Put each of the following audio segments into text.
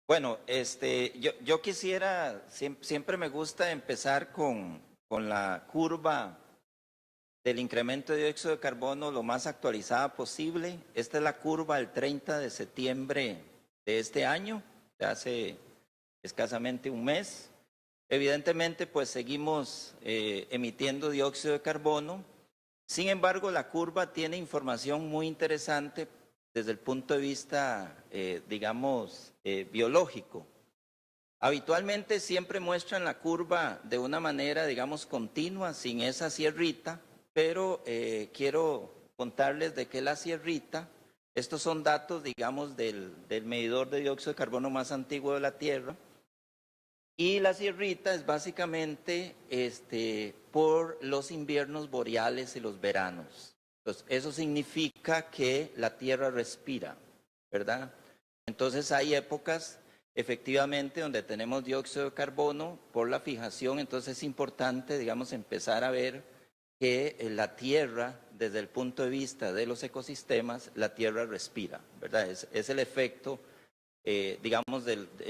Bueno, yo quisiera, siempre me gusta empezar con la curva del incremento de dióxido de carbono lo más actualizada posible. Esta es la curva al 30 de septiembre de este año, de hace escasamente un mes. Evidentemente, pues seguimos emitiendo dióxido de carbono. Sin embargo, la curva tiene información muy interesante desde el punto de vista, digamos, biológico. Habitualmente siempre muestran la curva de una manera, digamos, continua, sin esa sierrita, pero quiero contarles de qué la sierrita. Estos son datos, digamos, del medidor de dióxido de carbono más antiguo de la Tierra. Y la sierrita es básicamente por los inviernos boreales y los veranos. Entonces, eso significa que la Tierra respira, ¿verdad? Entonces hay épocas efectivamente donde tenemos dióxido de carbono por la fijación, entonces es importante, digamos, empezar a ver que la Tierra, desde el punto de vista de los ecosistemas, la Tierra respira, ¿verdad? Es el efecto digamos,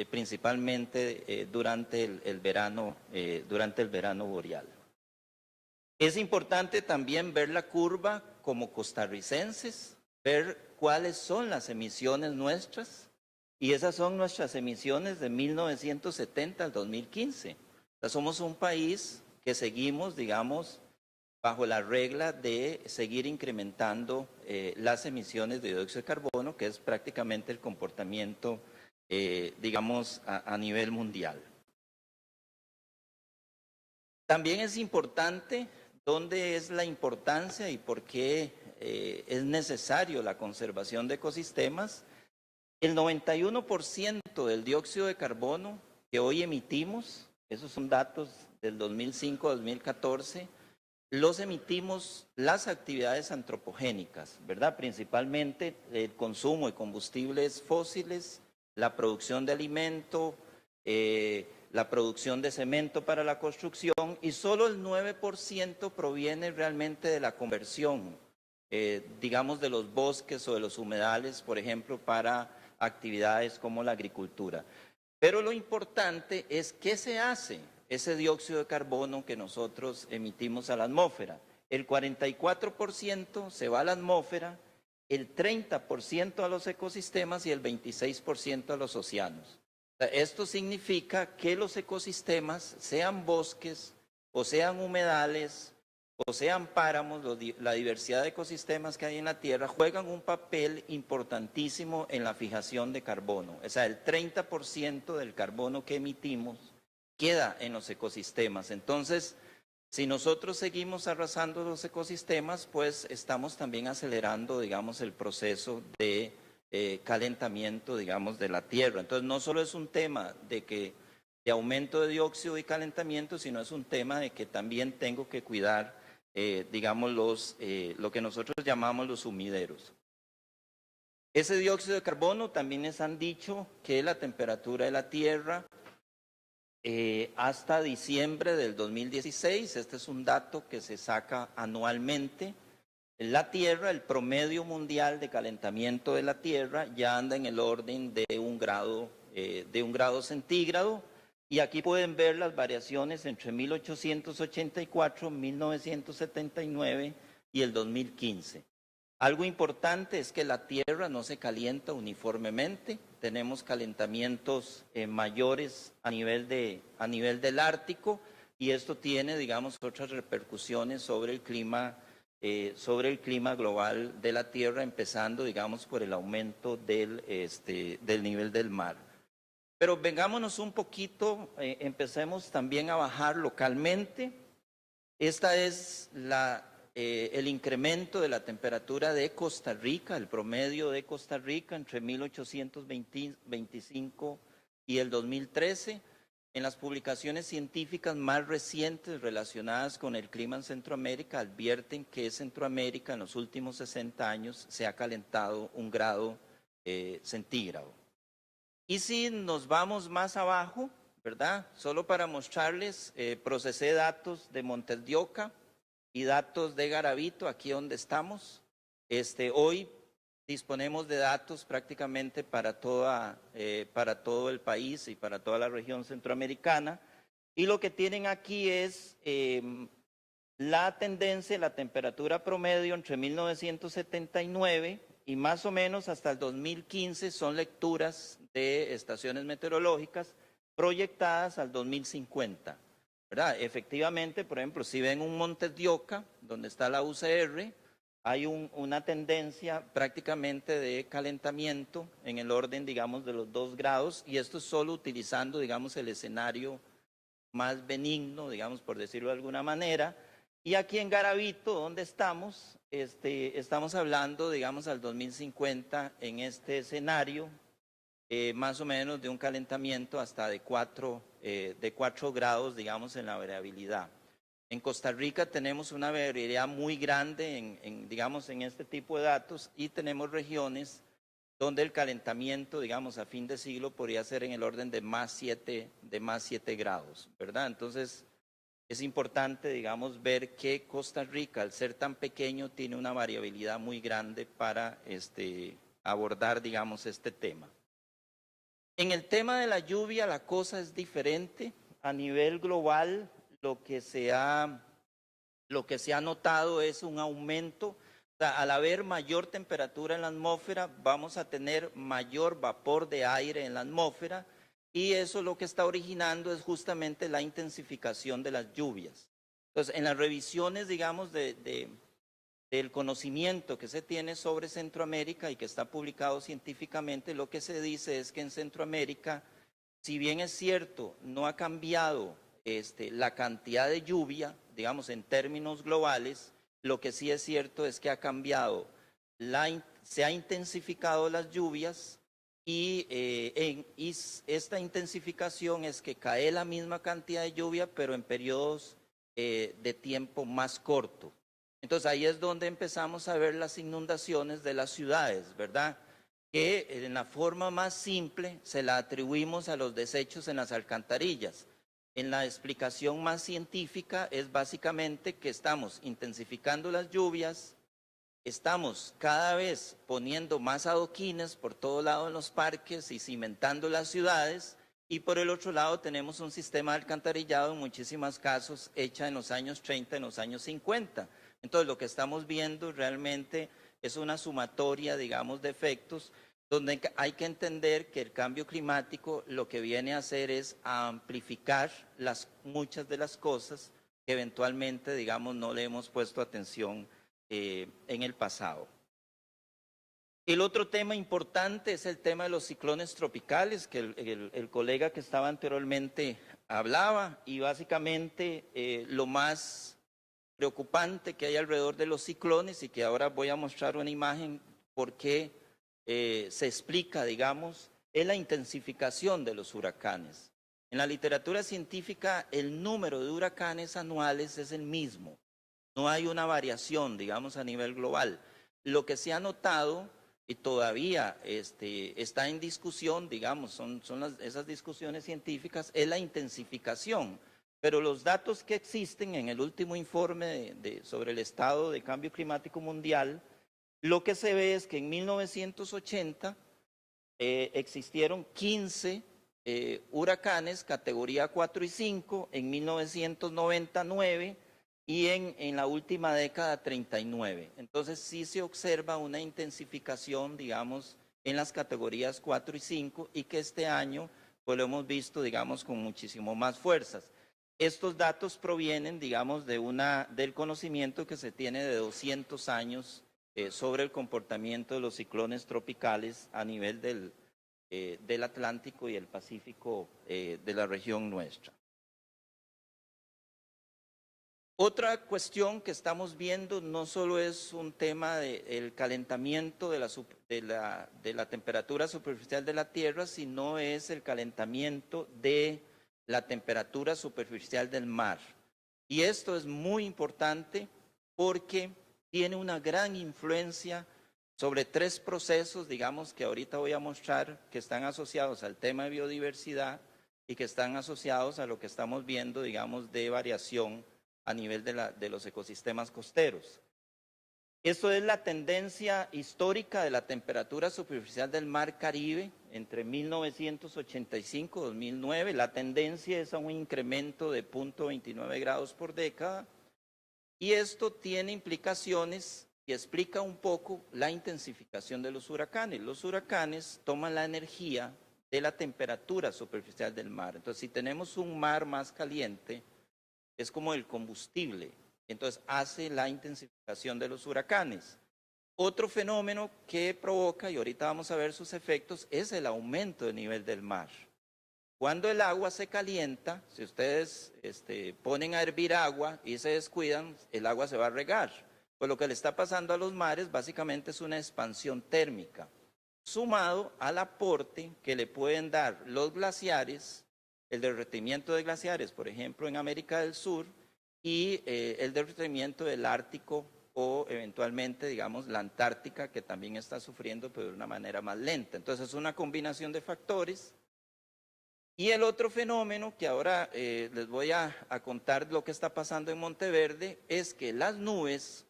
principalmente durante el verano boreal. Es importante también ver la curva como costarricenses, ver cuáles son las emisiones nuestras, y esas son nuestras emisiones de 1970 al 2015. O sea, somos un país que seguimos, digamos, bajo la regla de seguir incrementando las emisiones de dióxido de carbono, que es prácticamente el comportamiento, digamos, a nivel mundial. También es importante dónde es la importancia y por qué es necesario la conservación de ecosistemas. El 91% del dióxido de carbono que hoy emitimos, esos son datos del 2005-2014, los emitimos las actividades antropogénicas, ¿verdad? Principalmente el consumo de combustibles fósiles, la producción de alimento, la producción de cemento para la construcción, y solo el 9% proviene realmente de la conversión, digamos, de los bosques o de los humedales, por ejemplo, para actividades como la agricultura. Pero lo importante es qué se hace ese dióxido de carbono que nosotros emitimos a la atmósfera. El 44% se va a la atmósfera, el 30% a los ecosistemas y el 26% a los océanos. Esto significa que los ecosistemas, sean bosques o sean humedales o sean páramos, la diversidad de ecosistemas que hay en la Tierra, juegan un papel importantísimo en la fijación de carbono. O sea, el 30% del carbono que emitimos queda en los ecosistemas. Entonces, si nosotros seguimos arrasando los ecosistemas, pues estamos también acelerando, digamos, el proceso de calentamiento, digamos, de la Tierra. Entonces, no solo es un tema de aumento de dióxido y calentamiento, sino es un tema de que también tengo que cuidar, digamos, lo que nosotros llamamos los sumideros. Ese dióxido de carbono también les han dicho que la temperatura de la Tierra hasta diciembre del 2016, este es un dato que se saca anualmente, la Tierra, el promedio mundial de calentamiento de la Tierra ya anda en el orden de un grado centígrado, y aquí pueden ver las variaciones entre 1884, 1979 y el 2015. Algo importante es que la Tierra no se calienta uniformemente, tenemos calentamientos mayores a nivel del Ártico, y esto tiene, digamos, otras repercusiones sobre el clima global de la Tierra, empezando, digamos, por el aumento del nivel del mar. Pero vengámonos un poquito, empecemos también a bajar localmente. Esta es el incremento de la temperatura de Costa Rica, el promedio de Costa Rica entre 1825 y el 2013. En las publicaciones científicas más recientes relacionadas con el clima en Centroamérica advierten que Centroamérica en los últimos 60 años se ha calentado un grado centígrado. Y si nos vamos más abajo, ¿verdad? Solo para mostrarles, procesé datos de Montes de Oca y datos de Garavito, aquí donde estamos. Hoy, disponemos de datos prácticamente para todo el país y para toda la región centroamericana. Y lo que tienen aquí es la tendencia, la temperatura promedio entre 1979 y más o menos hasta el 2015 son lecturas de estaciones meteorológicas proyectadas al 2050. ¿Verdad? Efectivamente, por ejemplo, si ven un Montes de Oca, donde está la UCR, hay una tendencia prácticamente de calentamiento en el orden, digamos, de los 2 grados, y esto es solo utilizando, digamos, el escenario más benigno, digamos, por decirlo de alguna manera. Y aquí en Garavito, donde estamos, estamos hablando, digamos, al 2050 en este escenario, más o menos de un calentamiento hasta de 4 grados, digamos, en la variabilidad. En Costa Rica tenemos una variabilidad muy grande digamos, en este tipo de datos, y tenemos regiones donde el calentamiento, digamos, a fin de siglo podría ser en el orden de más 7 grados, ¿verdad? Entonces, es importante, digamos, ver que Costa Rica, al ser tan pequeño, tiene una variabilidad muy grande para abordar, digamos, este tema. En el tema de la lluvia, la cosa es diferente. A nivel global, lo que se ha notado es un aumento. O sea, al haber mayor temperatura en la atmósfera, vamos a tener mayor vapor de aire en la atmósfera, y eso lo que está originando es justamente la intensificación de las lluvias. Entonces, en las revisiones, digamos, del conocimiento que se tiene sobre Centroamérica y que está publicado científicamente, lo que se dice es que en Centroamérica, si bien es cierto, no ha cambiado la cantidad de lluvia, digamos, en términos globales, lo que sí es cierto es que ha cambiado, se ha intensificado las lluvias, y esta intensificación es que cae la misma cantidad de lluvia, pero en periodos de tiempo más cortos. Entonces ahí es donde empezamos a ver las inundaciones de las ciudades, ¿verdad? Que en la forma más simple se la atribuimos a los desechos en las alcantarillas. En la explicación más científica es básicamente que estamos intensificando las lluvias, estamos cada vez poniendo más adoquines por todo lado en los parques y cimentando las ciudades, y por el otro lado tenemos un sistema de alcantarillado en muchísimos casos hecha en los años 30, en los años 50. Entonces lo que estamos viendo realmente es una sumatoria, digamos, de efectos, donde hay que entender que el cambio climático lo que viene a hacer es a amplificar muchas de las cosas que eventualmente, digamos, no le hemos puesto atención en el pasado. El otro tema importante es el tema de los ciclones tropicales, que el colega que estaba anteriormente hablaba, y básicamente lo más preocupante que hay alrededor de los ciclones, y que ahora voy a mostrar una imagen por qué se explica, digamos, es la intensificación de los huracanes. En la literatura científica, el número de huracanes anuales es el mismo. No hay una variación, digamos, a nivel global. Lo que se ha notado y todavía está en discusión, digamos, son esas discusiones científicas, es la intensificación. Pero los datos que existen en el último informe sobre el estado de cambio climático mundial, lo que se ve es que en 1980 existieron 15 huracanes categoría 4 y 5, en 1999 y en la última década 39. Entonces sí se observa una intensificación, digamos, en las categorías 4 y 5, y que este año pues lo hemos visto, digamos, con muchísimo más fuerzas. Estos datos provienen, digamos, del conocimiento que se tiene de 200 años sobre el comportamiento de los ciclones tropicales a nivel del Atlántico y el Pacífico de la región nuestra. Otra cuestión que estamos viendo no solo es un tema del calentamiento de la temperatura superficial de la Tierra, sino es el calentamiento de la temperatura superficial del mar. Y esto es muy importante porque tiene una gran influencia sobre 3 procesos, digamos, que ahorita voy a mostrar, que están asociados al tema de biodiversidad y que están asociados a lo que estamos viendo, digamos, de variación a nivel de los ecosistemas costeros. Esto es la tendencia histórica de la temperatura superficial del mar Caribe entre 1985 y 2009. La tendencia es a un incremento de 0.29 grados por década y esto tiene implicaciones y explica un poco la intensificación de los huracanes. Los huracanes toman la energía de la temperatura superficial del mar. Entonces, si tenemos un mar más caliente, es como el combustible. Entonces hace la intensificación de los huracanes. Otro fenómeno que provoca, y ahorita vamos a ver sus efectos, es el aumento del nivel del mar. Cuando el agua se calienta, si ustedes ponen a hervir agua y se descuidan, el agua se va a regar. Pues lo que le está pasando a los mares básicamente es una expansión térmica, sumado al aporte que le pueden dar los glaciares, el derretimiento de glaciares, por ejemplo, en América del Sur, y el derretimiento del Ártico o eventualmente, digamos, la Antártica, que también está sufriendo, pero de una manera más lenta. Entonces, es una combinación de factores. Y el otro fenómeno que ahora les voy a contar lo que está pasando en Monteverde es que las nubes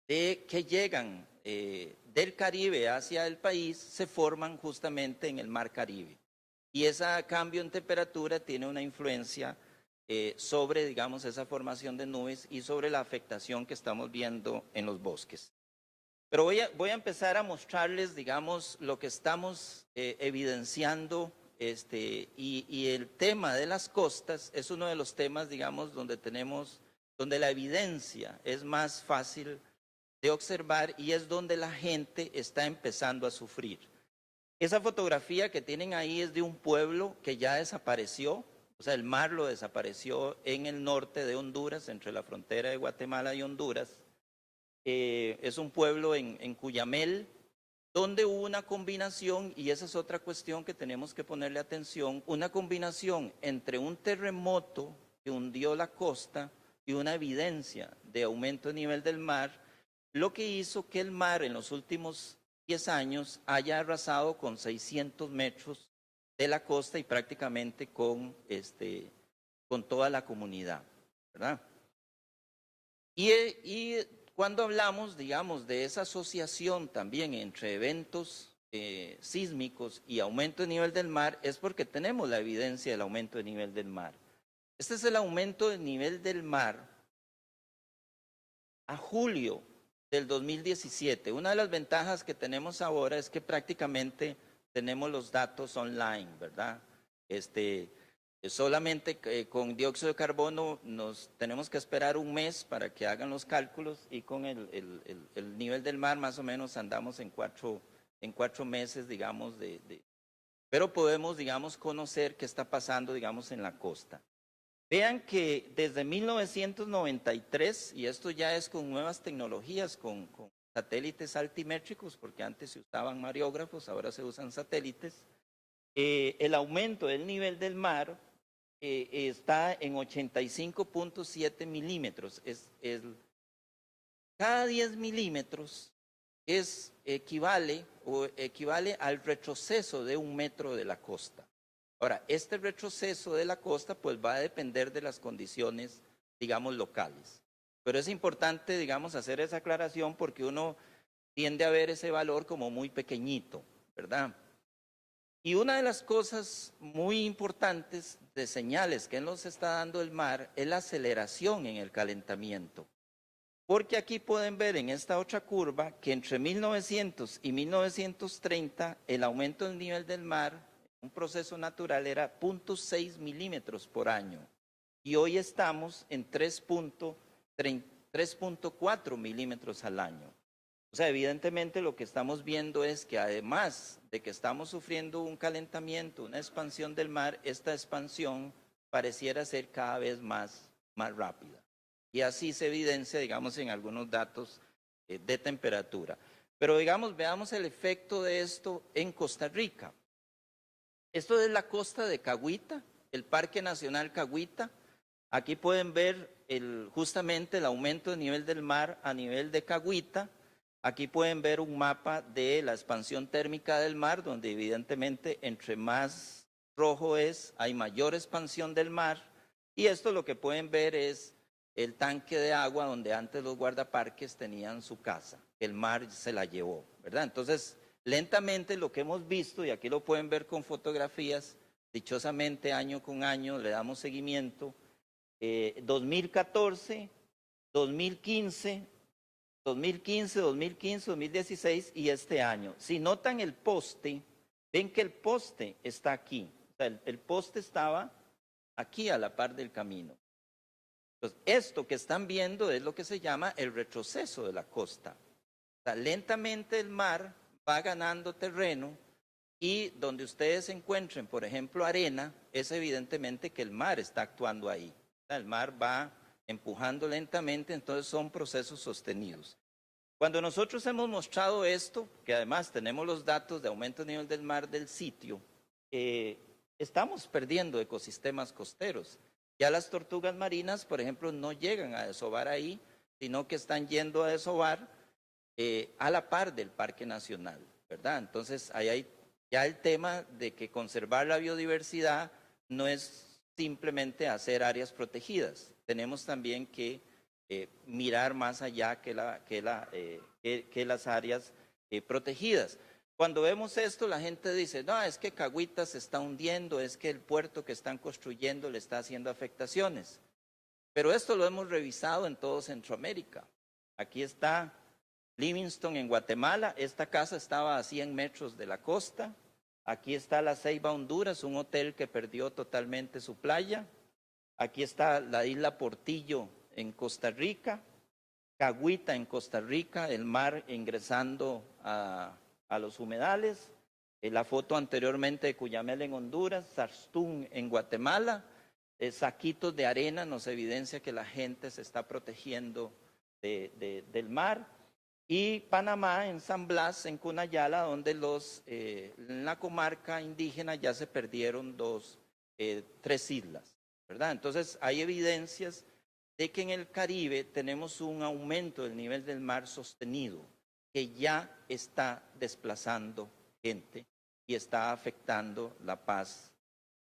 que llegan del Caribe hacia el país se forman justamente en el Mar Caribe. Y ese cambio en temperatura tiene una influencia sobre, digamos, esa formación de nubes y sobre la afectación que estamos viendo en los bosques. Pero voy a empezar a mostrarles, digamos, lo que estamos evidenciando y el tema de las costas es uno de los temas, digamos, donde la evidencia es más fácil de observar y es donde la gente está empezando a sufrir. Esa fotografía que tienen ahí es de un pueblo que ya desapareció, o sea, el mar lo desapareció en el norte de Honduras, entre la frontera de Guatemala y Honduras. Es un pueblo en Cuyamel, donde hubo una combinación, y esa es otra cuestión que tenemos que ponerle atención, una combinación entre un terremoto que hundió la costa y una evidencia de aumento de nivel del mar, lo que hizo que el mar en los últimos 10 años haya arrasado con 600 metros de la costa y prácticamente con toda la comunidad, ¿verdad? Y cuando hablamos, digamos, de esa asociación también entre eventos sísmicos y aumento de nivel del mar, es porque tenemos la evidencia del aumento de nivel del mar. Este es el aumento del nivel del mar a julio del 2017. Una de las ventajas que tenemos ahora es que prácticamente tenemos los datos online, ¿verdad? Solamente con dióxido de carbono nos tenemos que esperar un mes para que hagan los cálculos y con el nivel del mar más o menos andamos en cuatro meses, digamos, pero podemos, digamos, conocer qué está pasando, digamos, en la costa. Vean que desde 1993, y esto ya es con nuevas tecnologías, con satélites altimétricos, porque antes se usaban mariógrafos, ahora se usan satélites, el aumento del nivel del mar está en 85.7 milímetros. Cada 10 milímetros equivale al retroceso de 1 metro de la costa. Ahora, este retroceso de la costa pues va a depender de las condiciones, digamos, locales. Pero es importante, digamos, hacer esa aclaración porque uno tiende a ver ese valor como muy pequeñito, ¿verdad? Y una de las cosas muy importantes de señales que nos está dando el mar es la aceleración en el calentamiento. Porque aquí pueden ver en esta otra curva que entre 1900 y 1930 el aumento del nivel del mar, un proceso natural, era 0.6 milímetros por año. Y hoy estamos en 3.4 milímetros al año. O sea, evidentemente lo que estamos viendo es que además de que estamos sufriendo un calentamiento, una expansión del mar, esta expansión pareciera ser cada vez más rápida. Y así se evidencia, digamos, en algunos datos de temperatura. Pero, digamos, veamos el efecto de esto en Costa Rica. Esto es la costa de Cahuita, el Parque Nacional Cahuita. Aquí pueden ver justamente el aumento del nivel del mar a nivel de Cahuita. Aquí pueden ver un mapa de la expansión térmica del mar, donde evidentemente entre más rojo hay mayor expansión del mar. Y esto lo que pueden ver es el tanque de agua donde antes los guardaparques tenían su casa. El mar se la llevó, ¿verdad? Entonces, lentamente lo que hemos visto, y aquí lo pueden ver con fotografías, dichosamente año con año le damos seguimiento, 2014, 2015, 2015, 2015, 2016 y este año. Si notan el poste, ven que el poste está aquí. O sea, el poste estaba aquí a la par del camino. Entonces, esto que están viendo es lo que se llama el retroceso de la costa. O sea, lentamente el mar va ganando terreno y donde ustedes encuentren, por ejemplo, arena, es evidentemente que el mar está actuando ahí. O sea, el mar va empujando lentamente, entonces son procesos sostenidos. Cuando nosotros hemos mostrado esto, que además tenemos los datos de aumento de nivel del mar del sitio, estamos perdiendo ecosistemas costeros. Ya las tortugas marinas, por ejemplo, no llegan a desovar ahí, sino que están yendo a desovar a la par del Parque Nacional, ¿verdad? Entonces, ahí hay ya el tema de que conservar la biodiversidad no es simplemente hacer áreas protegidas. Tenemos también que mirar más allá que las áreas protegidas. Cuando vemos esto, la gente dice, no, es que Cahuita se está hundiendo, es que el puerto que están construyendo le está haciendo afectaciones. Pero esto lo hemos revisado en todo Centroamérica. Aquí está Livingston en Guatemala, esta casa estaba a 100 metros de la costa. Aquí está La Ceiba, Honduras, un hotel que perdió totalmente su playa. Aquí está la isla Portillo en Costa Rica, Cahuita en Costa Rica, el mar ingresando a los humedales. La foto anteriormente de Cuyamel en Honduras, Sarstún en Guatemala. Saquitos de arena nos evidencia que la gente se está protegiendo del mar. Y Panamá en San Blas, en Cunayala, donde en la comarca indígena ya se perdieron 3 islas, ¿verdad? Entonces hay evidencias de que en el Caribe tenemos un aumento del nivel del mar sostenido, que ya está desplazando gente y está afectando la paz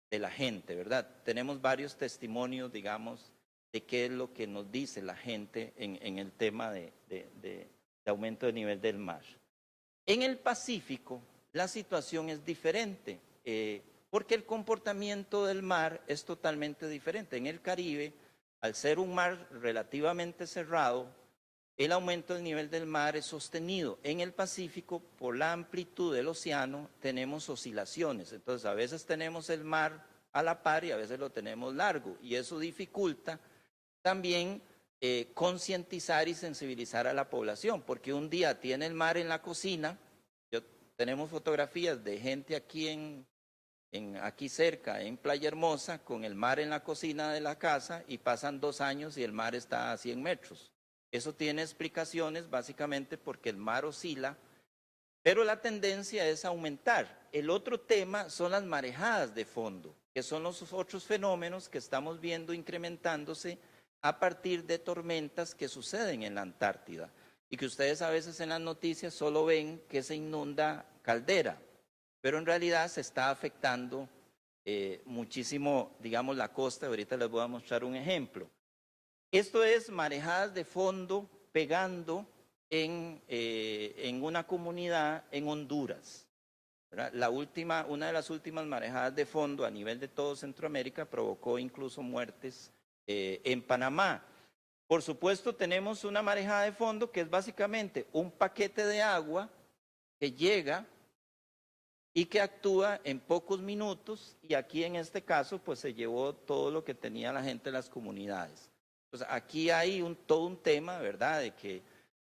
de la gente, ¿verdad? Tenemos varios testimonios, digamos, de qué es lo que nos dice la gente en el tema de aumento del nivel del mar. En el Pacífico, la situación es diferente, porque el comportamiento del mar es totalmente diferente. En el Caribe, al ser un mar relativamente cerrado, el aumento del nivel del mar es sostenido. En el Pacífico, por la amplitud del océano, tenemos oscilaciones. Entonces, a veces tenemos el mar a la par y a veces lo tenemos largo. Y eso dificulta también concientizar y sensibilizar a la población. Porque un día tiene el mar en la cocina. Tenemos fotografías de gente aquí aquí cerca, en Playa Hermosa, con el mar en la cocina de la casa y pasan 2 años y el mar está a 100 metros. Eso tiene explicaciones básicamente porque el mar oscila, pero la tendencia es aumentar. El otro tema son las marejadas de fondo, que son los otros fenómenos que estamos viendo incrementándose a partir de tormentas que suceden en la Antártida y que ustedes a veces en las noticias solo ven que se inunda Caldera, pero en realidad se está afectando muchísimo, digamos, la costa. Ahorita les voy a mostrar un ejemplo. Esto es marejadas de fondo pegando en una comunidad en Honduras, ¿verdad? Una de las últimas marejadas de fondo a nivel de todo Centroamérica provocó incluso muertes en Panamá. Por supuesto, tenemos una marejada de fondo que es básicamente un paquete de agua que llega y que actúa en pocos minutos, y aquí en este caso pues se llevó todo lo que tenía la gente de las comunidades. Entonces aquí hay todo un tema, ¿verdad?, de que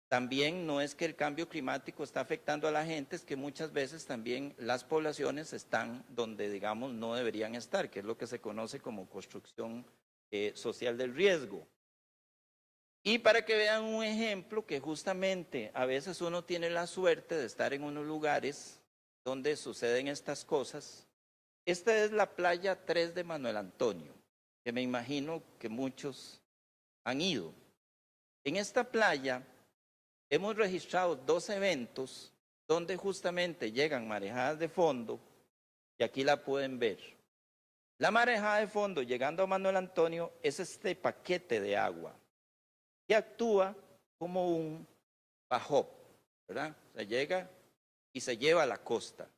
también no es que el cambio climático está afectando a la gente, es que muchas veces también las poblaciones están donde, digamos, no deberían estar, que es lo que se conoce como construcción social del riesgo. Y para que vean un ejemplo que justamente a veces uno tiene la suerte de estar en unos lugares donde suceden estas cosas. Esta es la playa 3 de Manuel Antonio, que me imagino que muchos han ido. En esta playa hemos registrado 2 eventos donde justamente llegan marejadas de fondo, y aquí la pueden ver. La marejada de fondo llegando a Manuel Antonio es este paquete de agua. que actúa como un bajop, ¿verdad? O sea, llega y se lleva a la costa.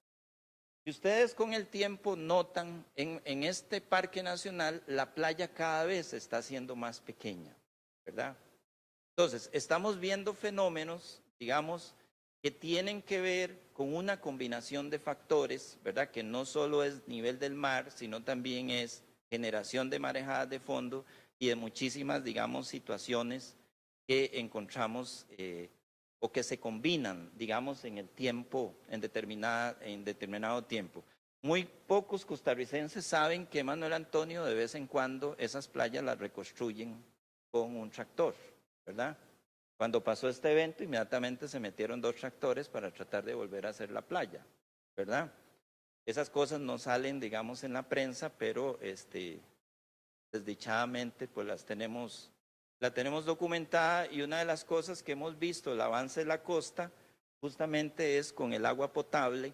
Y ustedes con el tiempo notan en este parque nacional la playa cada vez se está haciendo más pequeña, ¿verdad? Entonces, estamos viendo fenómenos, digamos, que tienen que ver con una combinación de factores, ¿verdad? Que no solo es nivel del mar, sino también es generación de marejadas de fondo y de muchísimas, digamos, situaciones que encontramos o que se combinan, digamos, en el tiempo, en determinado tiempo. Muy pocos costarricenses saben que Manuel Antonio de vez en cuando esas playas las reconstruyen con un tractor, ¿verdad? Cuando pasó este evento, inmediatamente se metieron 2 tractores para tratar de volver a hacer la playa, ¿verdad? Esas cosas no salen, digamos, en la prensa, pero desdichadamente pues la tenemos documentada y una de las cosas que hemos visto, el avance de la costa, justamente es con el agua potable,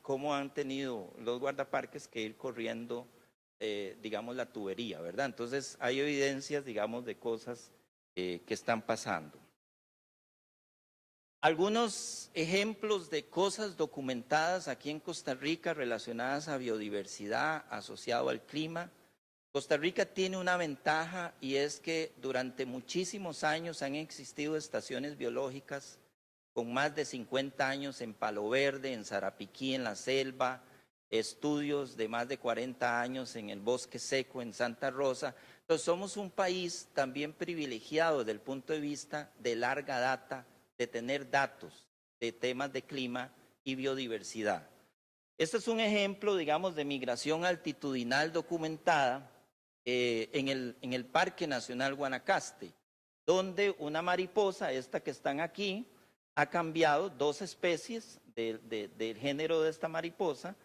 cómo han tenido los guardaparques que ir corriendo, digamos, la tubería, ¿verdad? Entonces hay evidencias, digamos, de cosas que están pasando. Algunos ejemplos de cosas documentadas aquí en Costa Rica relacionadas a biodiversidad asociado al clima. Costa Rica tiene una ventaja y es que durante muchísimos años han existido estaciones biológicas con más de 50 años en Palo Verde, en Sarapiquí, en la selva, estudios de más de 40 años en el bosque seco, en Santa Rosa. Entonces somos un país también privilegiado desde el punto de vista de larga data, de tener datos de temas de clima y biodiversidad. Este es un ejemplo, digamos, de migración altitudinal documentada en el Parque Nacional Guanacaste, donde una mariposa, esta que están aquí, ha cambiado 2 especies del género de esta mariposa,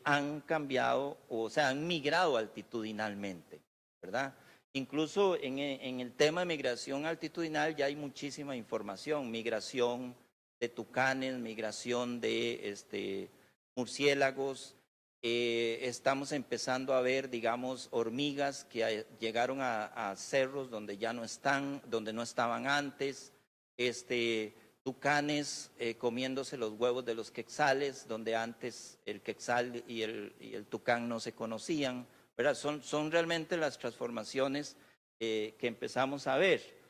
han cambiado, o sea, han migrado altitudinalmente, ¿verdad? Incluso en el tema de migración altitudinal ya hay muchísima información, migración de tucanes, migración de murciélagos, estamos empezando a ver, digamos, hormigas que llegaron a cerros donde ya no están, donde no estaban antes, tucanes comiéndose los huevos de los quetzales, donde antes el quetzal y el tucán no se conocían, ¿verdad? Son realmente las transformaciones que empezamos a ver.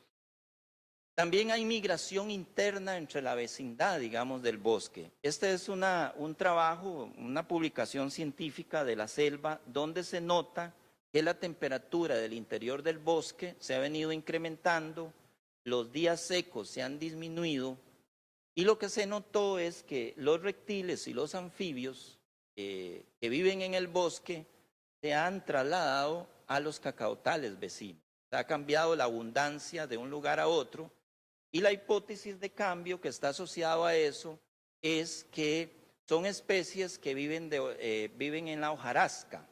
También hay migración interna entre la vecindad, digamos, del bosque. Este es un trabajo, una publicación científica de la selva, donde se nota que la temperatura del interior del bosque se ha venido incrementando, los días secos se han disminuido, y lo que se notó es que los reptiles y los anfibios que viven en el bosque se han trasladado a los cacaotales vecinos. Se ha cambiado la abundancia de un lugar a otro. Y la hipótesis de cambio que está asociado a eso es que son especies que viven en la hojarasca.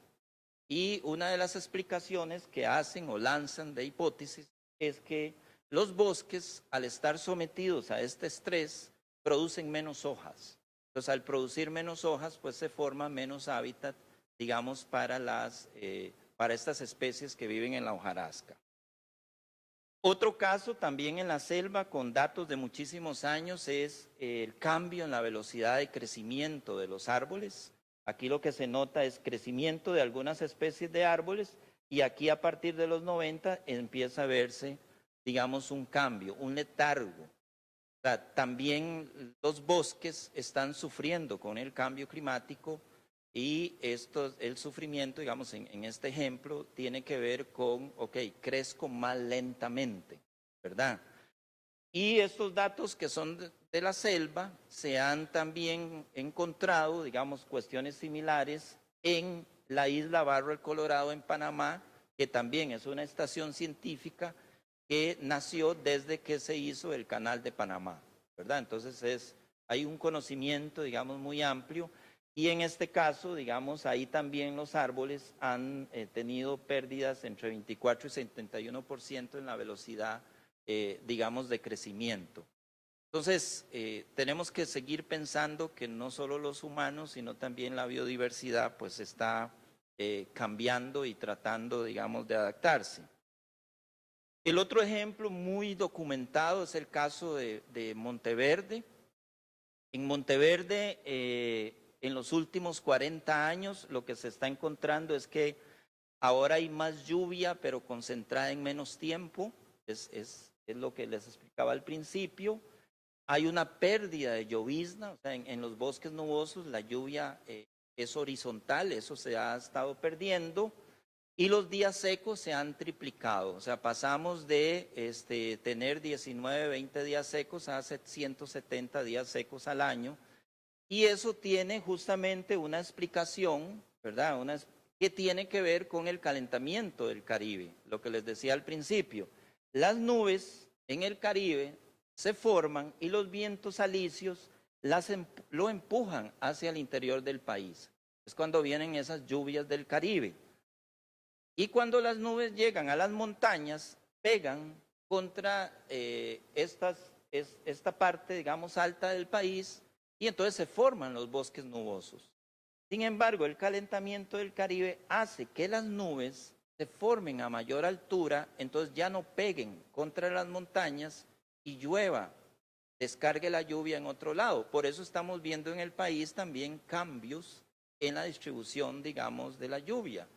Y una de las explicaciones que hacen o lanzan de hipótesis es que los bosques, al estar sometidos a este estrés, producen menos hojas. Entonces, al producir menos hojas, pues se forma menos hábitat, digamos, para estas especies que viven en la hojarasca. Otro caso también en la selva con datos de muchísimos años es el cambio en la velocidad de crecimiento de los árboles. Aquí lo que se nota es crecimiento de algunas especies de árboles y aquí a partir de los 90 empieza a verse, digamos, un cambio, un letargo. O sea, también los bosques están sufriendo con el cambio climático y el sufrimiento, digamos, en este ejemplo, tiene que ver con, ok, crezco más lentamente, ¿verdad? Y estos datos que son de la selva se han también encontrado, digamos, cuestiones similares en la isla Barro el Colorado en Panamá, que también es una estación científica que nació desde que se hizo el Canal de Panamá, ¿verdad? Entonces hay un conocimiento, digamos, muy amplio. Y en este caso, digamos, ahí también los árboles han tenido pérdidas entre 24 y 71% en la velocidad, digamos, de crecimiento. Entonces, tenemos que seguir pensando que no solo los humanos, sino también la biodiversidad, pues está cambiando y tratando, digamos, de adaptarse. El otro ejemplo muy documentado es el caso de Monteverde. En Monteverde, en los últimos 40 años, lo que se está encontrando es que ahora hay más lluvia, pero concentrada en menos tiempo. Es lo que les explicaba al principio. Hay una pérdida de llovizna, o sea, en los bosques nubosos la lluvia es horizontal, eso se ha estado perdiendo. Y los días secos se han triplicado, o sea, pasamos de tener 19, 20 días secos a 170 días secos al año. Y eso tiene justamente una explicación, ¿verdad? Que tiene que ver con el calentamiento del Caribe, lo que les decía al principio. Las nubes en el Caribe se forman y los vientos alisios lo empujan hacia el interior del país. Es cuando vienen esas lluvias del Caribe. Y cuando las nubes llegan a las montañas, pegan contra esta parte, digamos, alta del país, y entonces se forman los bosques nubosos. Sin embargo, el calentamiento del Caribe hace que las nubes se formen a mayor altura, entonces ya no peguen contra las montañas y llueva, descargue la lluvia en otro lado. Por eso estamos viendo en el país también cambios en la distribución, digamos, de la lluvia.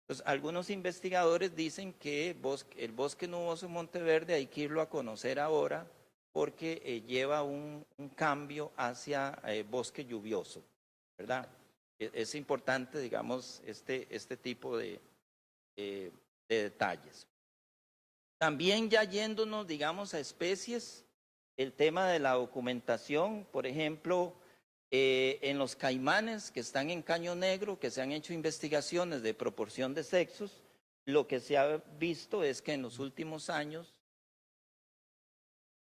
Entonces, algunos investigadores dicen que el bosque nuboso Monteverde hay que irlo a conocer ahora porque lleva un cambio hacia bosque lluvioso, ¿verdad? Es importante, digamos, este tipo de detalles. También ya yéndonos, digamos, a especies, el tema de la documentación, por ejemplo, en los caimanes que están en Caño Negro, que se han hecho investigaciones de proporción de sexos, lo que se ha visto es que en los últimos años,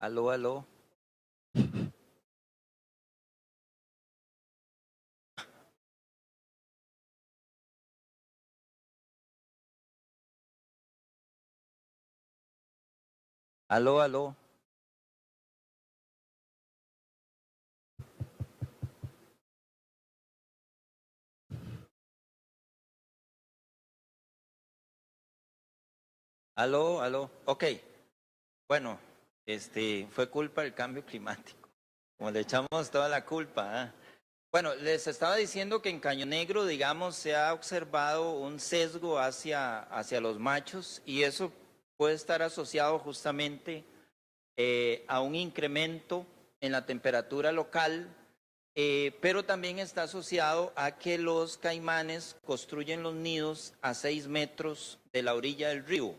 aló, aló, aló, aló, aló, aló, ok, bueno, fue culpa del cambio climático, como le echamos toda la culpa, ¿eh? Bueno, les estaba diciendo que en Caño Negro, digamos, se ha observado un sesgo hacia los machos y eso puede estar asociado justamente a un incremento en la temperatura local, pero también está asociado a que los caimanes construyen los nidos a 6 metros de la orilla del río.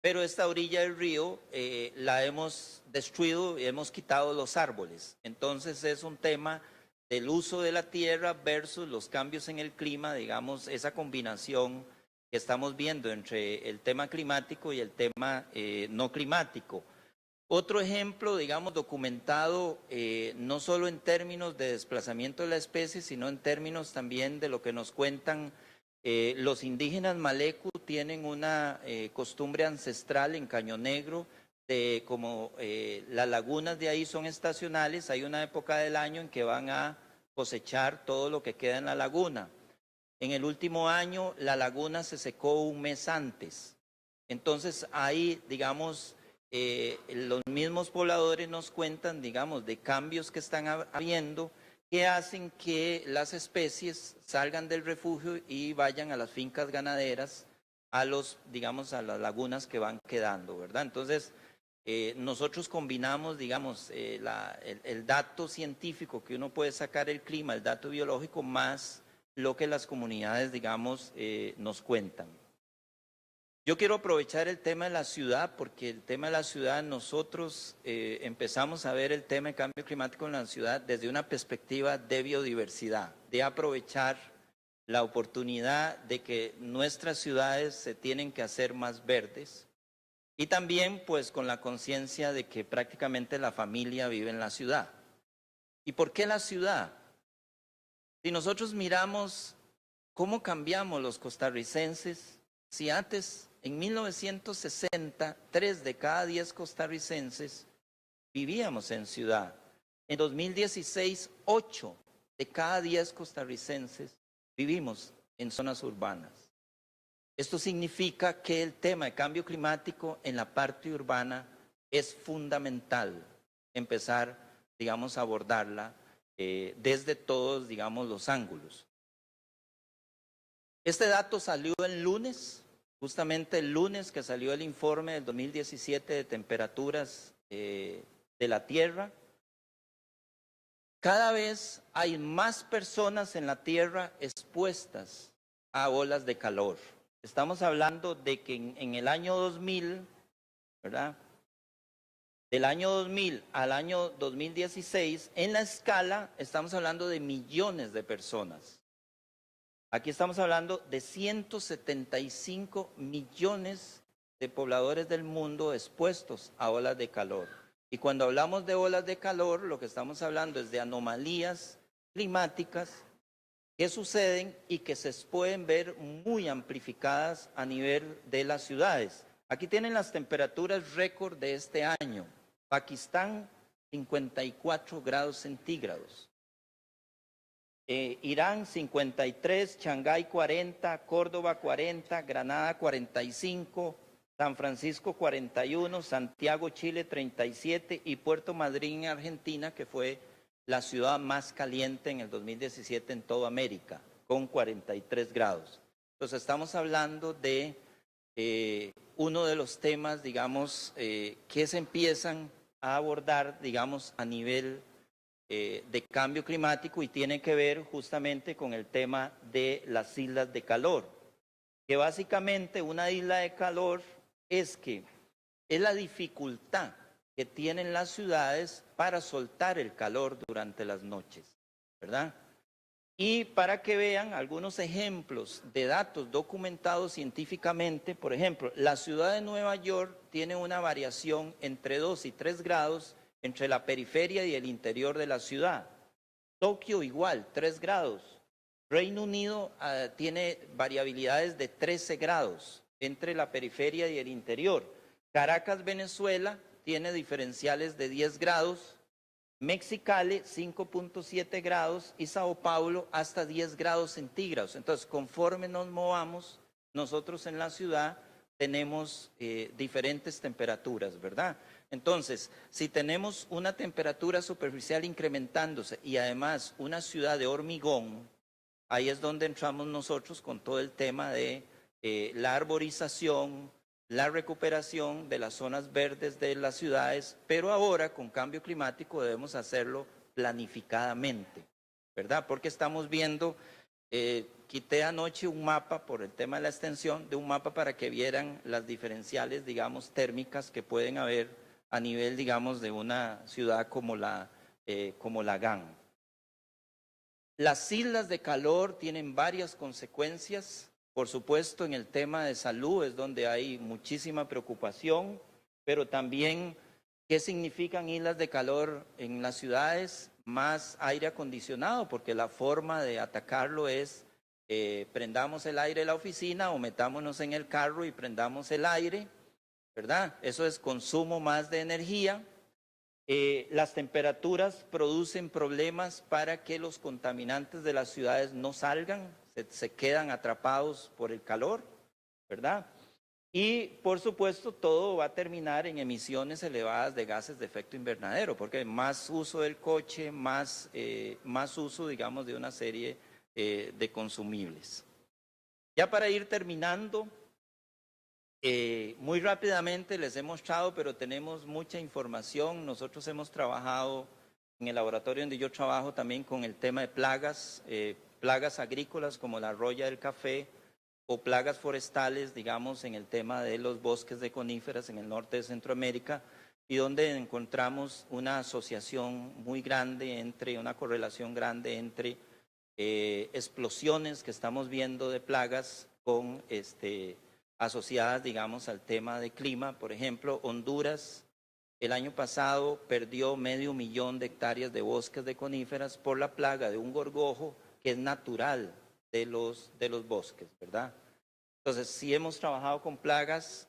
Pero esta orilla del río la hemos destruido y hemos quitado los árboles. Entonces es un tema del uso de la tierra versus los cambios en el clima, digamos, esa combinación que estamos viendo entre el tema climático y el tema no climático. Otro ejemplo, digamos, documentado no solo en términos de desplazamiento de la especie, sino en términos también de lo que nos cuentan los indígenas Malecu tienen una costumbre ancestral en Caño Negro, de como las lagunas de ahí son estacionales, hay una época del año en que van a cosechar todo lo que queda en la laguna. En el último año la laguna se secó un mes antes. Entonces ahí, digamos, los mismos pobladores nos cuentan, digamos, de cambios que están habiendo que hacen que las especies salgan del refugio y vayan a las fincas ganaderas, digamos, a las lagunas que van quedando, ¿verdad? Entonces, nosotros combinamos, digamos, el dato científico que uno puede sacar del clima, el dato biológico, más lo que las comunidades, digamos, nos cuentan. Yo quiero aprovechar el tema de la ciudad, porque el tema de la ciudad nosotros empezamos a ver el tema de cambio climático en la ciudad desde una perspectiva de biodiversidad, de aprovechar la oportunidad de que nuestras ciudades se tienen que hacer más verdes y también pues con la conciencia de que prácticamente la familia vive en la ciudad. ¿Y por qué la ciudad? Si nosotros miramos cómo cambiamos los costarricenses, si antes, en 1960, 3 de cada 10 costarricenses vivíamos en ciudad. En 2016, 8 de cada 10 costarricenses vivimos en zonas urbanas. Esto significa que el tema de cambio climático en la parte urbana es fundamental empezar, digamos, a abordarla desde todos, digamos, los ángulos. Este dato salió el lunes, justamente el lunes que salió el informe del 2017 de temperaturas de la Tierra. Cada vez hay más personas en la Tierra expuestas a olas de calor. Estamos hablando de que en el año 2000, ¿verdad? Del año 2000 al año 2016, en la escala estamos hablando de millones de personas. Aquí estamos hablando de 175 millones de pobladores del mundo expuestos a olas de calor. Y cuando hablamos de olas de calor, lo que estamos hablando es de anomalías climáticas que suceden y que se pueden ver muy amplificadas a nivel de las ciudades. Aquí tienen las temperaturas récord de este año. Pakistán, 54 grados centígrados. Irán 53, Shanghái 40, Córdoba 40, Granada 45, San Francisco 41, Santiago, Chile 37 y Puerto Madryn, Argentina, que fue la ciudad más caliente en el 2017 en toda América, con 43 grados. Entonces estamos hablando de uno de los temas, digamos, que se empiezan a abordar, digamos, a nivel de cambio climático y tiene que ver justamente con el tema de las islas de calor, que básicamente una isla de calor es la dificultad que tienen las ciudades para soltar el calor durante las noches, ¿verdad? Y para que vean algunos ejemplos de datos documentados científicamente, por ejemplo, la ciudad de Nueva York tiene una variación entre 2 y 3 grados entre la periferia y el interior de la ciudad. Tokio igual, 3 grados. Reino Unido tiene variabilidades de 13 grados entre la periferia y el interior. Caracas, Venezuela, tiene diferenciales de 10 grados. Mexicali, 5.7 grados y Sao Paulo hasta 10 grados centígrados. Entonces, conforme nos movamos, nosotros en la ciudad tenemos diferentes temperaturas, ¿verdad? Entonces, si tenemos una temperatura superficial incrementándose y además una ciudad de hormigón, ahí es donde entramos nosotros con todo el tema de la arborización, la recuperación de las zonas verdes de las ciudades, pero ahora con cambio climático debemos hacerlo planificadamente, ¿verdad? Porque estamos viendo, quité anoche un mapa por el tema de la extensión, de un mapa para que vieran las diferenciales, digamos, térmicas que pueden haber a nivel, digamos, de una ciudad como la GAN. Las islas de calor tienen varias consecuencias. Por supuesto, en el tema de salud es donde hay muchísima preocupación, pero también, ¿qué significan islas de calor en las ciudades? Más aire acondicionado, porque la forma de atacarlo es prendamos el aire de la oficina o metámonos en el carro y prendamos el aire, ¿verdad? Eso es consumo más de energía. Las temperaturas producen problemas para que los contaminantes de las ciudades no salgan, se quedan atrapados por el calor, ¿verdad? Y por supuesto todo va a terminar en emisiones elevadas de gases de efecto invernadero, porque más uso del coche, más uso, digamos, de una serie de consumibles. Ya para ir terminando, muy rápidamente les he mostrado, pero tenemos mucha información. Nosotros hemos trabajado en el laboratorio donde yo trabajo también con el tema de plagas, plagas agrícolas como la roya del café o plagas forestales, digamos, en el tema de los bosques de coníferas en el norte de Centroamérica, y donde encontramos una asociación muy grande una correlación grande entre explosiones que estamos viendo de plagas con asociadas, digamos, al tema de clima. Por ejemplo, Honduras el año pasado perdió 500,000 de hectáreas de bosques de coníferas por la plaga de un gorgojo que es natural de los bosques, ¿verdad? Entonces, sí hemos trabajado con plagas.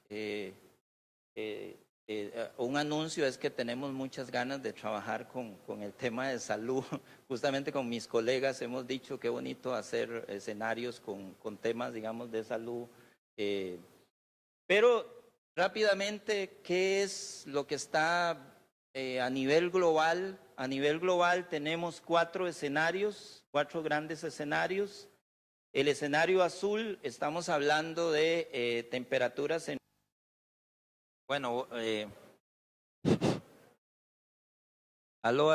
Un anuncio es que tenemos muchas ganas de trabajar con el tema de salud. Justamente con mis colegas hemos dicho qué bonito hacer escenarios con temas, digamos, de salud Pero rápidamente, ¿qué es lo que está a nivel global? A nivel global tenemos 4 escenarios, 4 grandes escenarios. El escenario azul, estamos hablando de temperaturas en... Bueno, aló.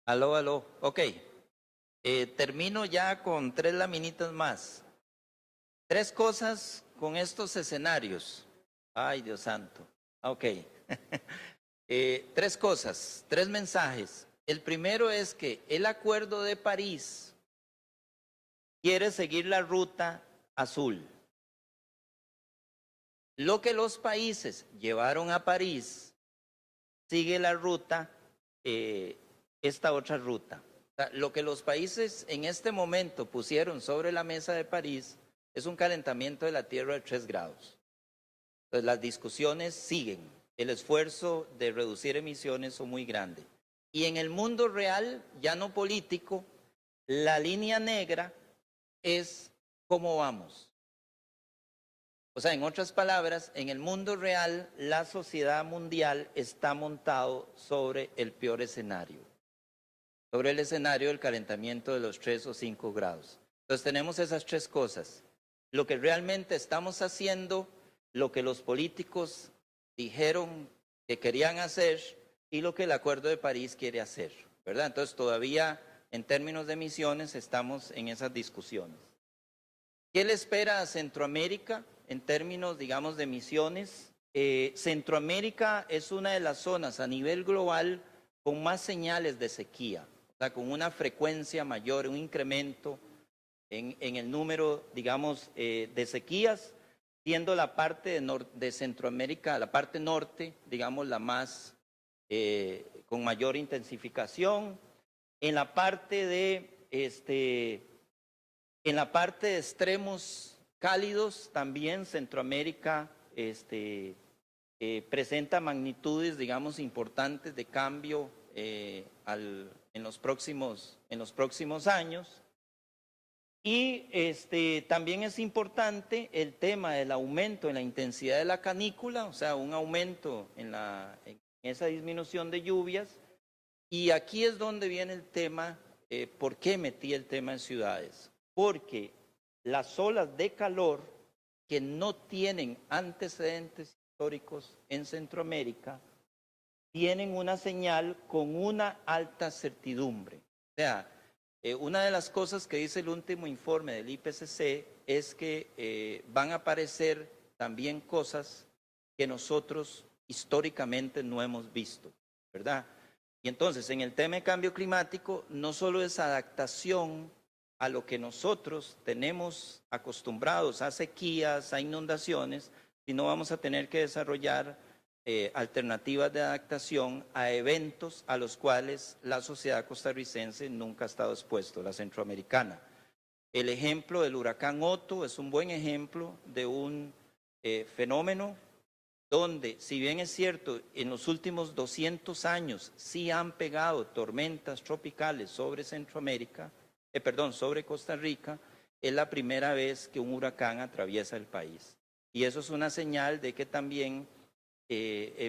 Aló. Ok, termino ya con 3 laminitas más. 3 cosas con estos escenarios. Ay, Dios santo. Ok. 3 cosas, 3 mensajes. El primero es que el Acuerdo de París quiere seguir la ruta azul. Lo que los países llevaron a París sigue la ruta, esta otra ruta. O sea, lo que los países en este momento pusieron sobre la mesa de París es un calentamiento de la Tierra de 3 grados. Entonces las discusiones siguen. El esfuerzo de reducir emisiones son muy grandes. Y en el mundo real, ya no político, la línea negra es cómo vamos. O sea, en otras palabras, en el mundo real, la sociedad mundial está montado sobre el peor escenario, sobre el escenario del calentamiento de los 3 o 5 grados. Entonces tenemos esas 3 cosas. Lo que realmente estamos haciendo, lo que los políticos dijeron que querían hacer y lo que el Acuerdo de París quiere hacer, ¿verdad? Entonces todavía en términos de emisiones estamos en esas discusiones. ¿Qué le espera a Centroamérica en términos, digamos, de emisiones? Centroamérica es una de las zonas a nivel global con más señales de sequía, o sea, con una frecuencia mayor, un incremento en el número, digamos, de sequías, siendo la parte de Centroamérica, la parte norte, digamos, la más, con mayor intensificación. En la parte de, en la parte de extremos cálidos, también Centroamérica presenta magnitudes, digamos, importantes de cambio en los próximos años. Y también es importante el tema del aumento en la intensidad de la canícula, o sea, un aumento en esa disminución de lluvias. Y aquí es donde viene el tema, ¿por qué metí el tema en ciudades? Porque las olas de calor que no tienen antecedentes históricos en Centroamérica tienen una señal con una alta certidumbre. O sea, una de las cosas que dice el último informe del IPCC es que van a aparecer también cosas que nosotros históricamente no hemos visto, ¿verdad? Y entonces, en el tema de cambio climático, no solo es adaptación a lo que nosotros tenemos acostumbrados, a sequías, a inundaciones, sino vamos a tener que desarrollar alternativas de adaptación a eventos a los cuales la sociedad costarricense nunca ha estado expuesto, la centroamericana. El ejemplo del huracán Otto es un buen ejemplo de un fenómeno donde, si bien es cierto, en los últimos 200 años sí han pegado tormentas tropicales sobre Centroamérica, sobre Costa Rica, es la primera vez que un huracán atraviesa el país. Y eso es una señal de que también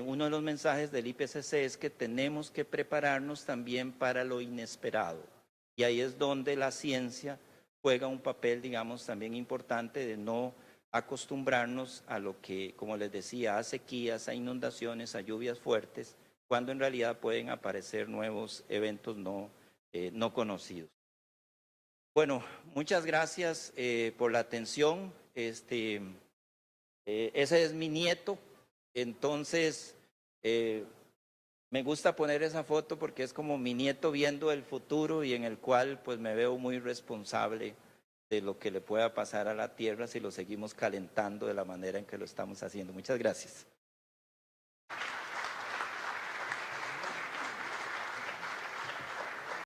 uno de los mensajes del IPCC es que tenemos que prepararnos también para lo inesperado. Y ahí es donde la ciencia juega un papel, digamos, también importante de no acostumbrarnos a lo que, como les decía, a sequías, a inundaciones, a lluvias fuertes, cuando en realidad pueden aparecer nuevos eventos no conocidos. Bueno, muchas gracias por la atención. Ese es mi nieto, entonces me gusta poner esa foto porque es como mi nieto viendo el futuro y en el cual pues me veo muy responsable de lo que le pueda pasar a la Tierra si lo seguimos calentando de la manera en que lo estamos haciendo. Muchas gracias.